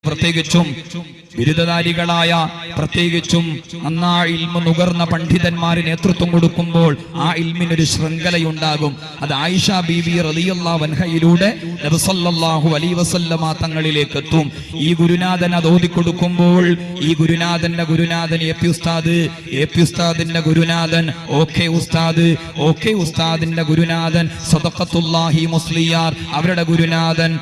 പ്രത്യേകിച്ചും ബിരുദധാരികളായ പ്രത്യേകിച്ചും നന്നായി ഇൽമു നുകർന്ന പണ്ഡിതന്മാര് നേതൃത്വം കൊടുക്കുമ്പോൾ ആ ഇൽമിനൊരു ശൃംഖലയുണ്ടാകും. അത് ആയിഷ ബീബി റളിയല്ലാഹു അൻഹയിലൂടെ നബി സല്ലല്ലാഹു അലൈഹി വസല്ലമ തങ്ങളിലേക്ക് എത്തും. ഈ ഗുരുനാഥൻ അത് ഓതിക്കൊടുക്കുമ്പോൾ ഈ ഗുരുനാഥന്റെ ഗുരുനാഥൻ എ പി ഉസ്താദിന്റെ ഗുരുനാഥൻ ഓക്കെ ഉസ്താദിന്റെ ഗുരുനാഥൻ സദഖത്തുല്ലാഹി മുസ്ലിയാർ, അവരുടെ ഗുരുനാഥൻ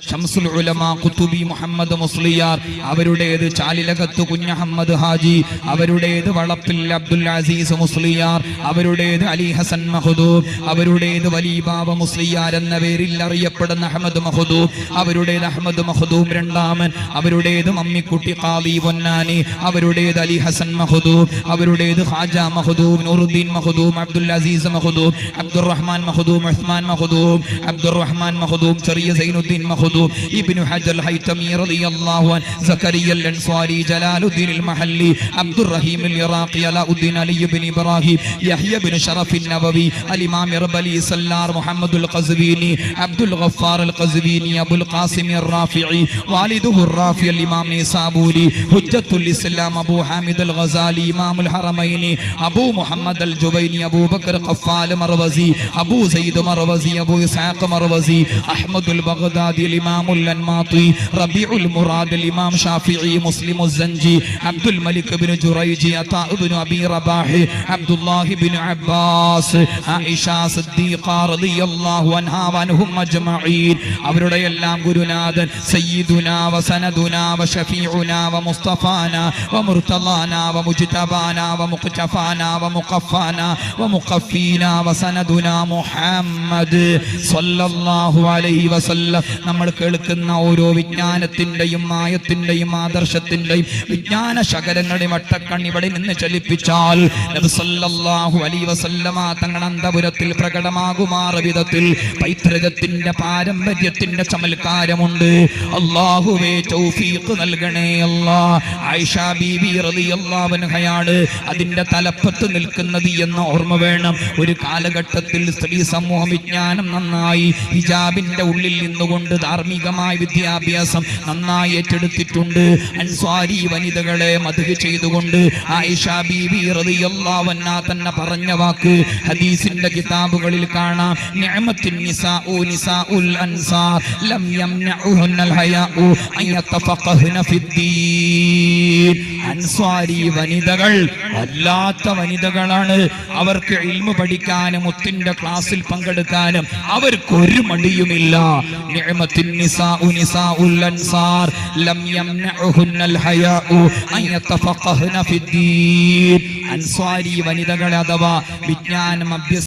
ഷംസുൽ ഉലമ ഖുതുബി മുഹമ്മദ് മുസ്ലിയാർ, അവരുടേത് ചാലിലകത്ത് കുഞ്ഞഹമ്മദ് ഹാജി, അവരുടേത് വളപ്പിൽ അബ്ദുൽ അസീസ് മുസ്ലിയാർ, അവരുടേത് അലി ഹസൻ മഹദൂം, അവരുടേത് വലിബാബ മുസ്ലിയാർ എന്ന പേരിൽ അറിയപ്പെടുന്ന അഹമ്മദ് മഹദൂം, അവരുടേത് അഹമ്മദ് മഹദൂം രണ്ടാമൻ, അവരുടേത് മമ്മിക്കുട്ടി ഖാദി പൊന്നാനി, അവരുടേത് അലി ഹസൻ മഹദൂം, അവരുടേത് ഖാജ മഹദൂം, നൂറുദ്ദീൻ മഹദൂം, അബ്ദുൽ അസീസ് മഹദൂം, അബ്ദുറഹ്മാൻ മഹദൂം, ഉസ്മാൻ മഹദൂം, അബ്ദുറഹ്മാൻ മഹദൂം, ചെറിയ സൈനുദ്ദീൻ മഹദൂം, ഇബ്നു ഹജർ ഹൈതമി റളിയല്ലാഹു അൻഹു, സക്കരിയ അൽ അൻസ്വാരി, ജലാലുദ്ദീൻ അൽ മഹല്ലി, അബ്ദുർ റഹീം അൽ ഇറാഖി, അലാഉദ്ദീൻ അലി ഇബ്നു ഇബ്രാഹിം, യഹ്യ ഇബ്നു ശറഫ് അൽ നബവി, അൽ ഇമാം ഇർബലി സല്ലാർ, മുഹമ്മദ് അൽ ഖസ്വീനി, അബ്ദുൽ ഗഫാർ അൽ ഖസ്വീനി, അബുൽ ഖാസിം അൽ റാഫിഈ, വാലിദുഹു അൽ റാഫി അൽ ഇമാം നിസാബൂരി, ഹുജ്ജത്തുൽ ഇസ്ലാം അബൂ ഹാമിദ് അൽ ഗസാലി, ഇമാം അൽ ഹറമൈനി, അബൂ മുഹമ്മദ് അൽ ജുബൈനി, അബൂ ബക്കർ ഖഫാൽ മർവസി, അബൂ സയ്യിദ് മർവസി, അബൂ ഇസ്ഹാഖ് മർവസി, അഹ്മദ് അൽ ബഗ്ദാദി, الإمام الأنماطي، ربيع المراد الإمام شافعي، مسلم الزنجي، عبد الملك بن جريج، عطاء بن أبي رباح، عبد الله بن عباس، عائشة صديقة رضي الله عنها وعنهم أجمعين. അവരുടെ എല്ലാം ഗുരുനാഥൻ സയ്യിദുനാ വസനദുനാ വശഫീഉനാ വമുസ്തഫാനാ വമുർതളാനാ വമുജ്തബാനാ വമുഖ്തഫാനാ വമുഖഫാനാ വമുഖഫീനാ വസനദുനാ മുഹമ്മദ് സ്വല്ലല്ലാഹു അലൈഹി വസല്ലം. നമ്മൾ കേൾക്കുന്ന ഓരോ വിജ്ഞാനത്തിന്റെയും മായത്തിന്റെയും ആദർശത്തിന്റെയും വിജ്ഞാന ശകലങ്ങളുടെ വട്ടക്കണ്ണി ഇവിടെ നിന്ന് ചലിപ്പിച്ചാൽ നബി സല്ലല്ലാഹു അലൈഹി വസല്ലമ തങ്ങളുടെ അന്തപുരത്തിൽ പ്രകടമാകുമാറ വിധത്തിൽ പൈതൃകത്തിന്റെ പാരമ്പര്യത്തിന്റെ ചമൽക്കാരമുണ്ട്. അല്ലാഹുവേ തൗഫീഖ് നൽകണേ അല്ലാഹ്. ആയിഷ ബീബി റളിയല്ലാഹു അൻഹയാണ് അതിന്റെ തലപ്പത്ത് നിൽക്കുന്നത് എന്ന ഓർമ്മ വേണം. ഒരു കാലഘട്ടത്തിൽ സ്ത്രീ സമൂഹം വിജ്ഞാനം നന്നായി ഹിജാബിന്റെ ഉള്ളിൽ നിന്നുകൊണ്ട് ധാർമ്മികമായ വിദ്യാഭ്യാസം നന്നായി ഏറ്റെടുത്തിട്ടുണ്ട്. അൻസ്വാരി വനിതകളെ മദ്ഹ് ചെയ്തുകൊണ്ട് ആയിഷ ബീബി റളിയല്ലാഹു അൻഹാ തന്നെ പറഞ്ഞ വാക്ക് ഹദീസിന്റെ കിതാബുകളിൽ കാണാം. നിഅമത്തുൻ നിസാഉ നിസാഉൽ അൻസാർ ലം യംനഉഹുന്നൽ ഹയാഉ അൻ യതഫഖഹ്ന ഫിദ്ദീൻ. അൻസ്വാരി വനിതകൾ വല്ലാത്ത വനിതകളാണ്. അവർക്ക് ഇൽമു പഠിക്കാനും മുത്തിന്റെ ക്ലാസ്സിൽ പങ്കെടുക്കാനും അവർക്കൊരു മടിയുമില്ല. നിഅമത്തുൻ നിസാഉ നിസാഉൽ അൻസാർ ലം യംനഉഹുന്നൽ ഹയാഉ അൻ യതഫഖഹ്ന ഫിദ്ദീൻ. അൻസ്വാരി വനിതകൾ അഥവാ വിജ്ഞാനം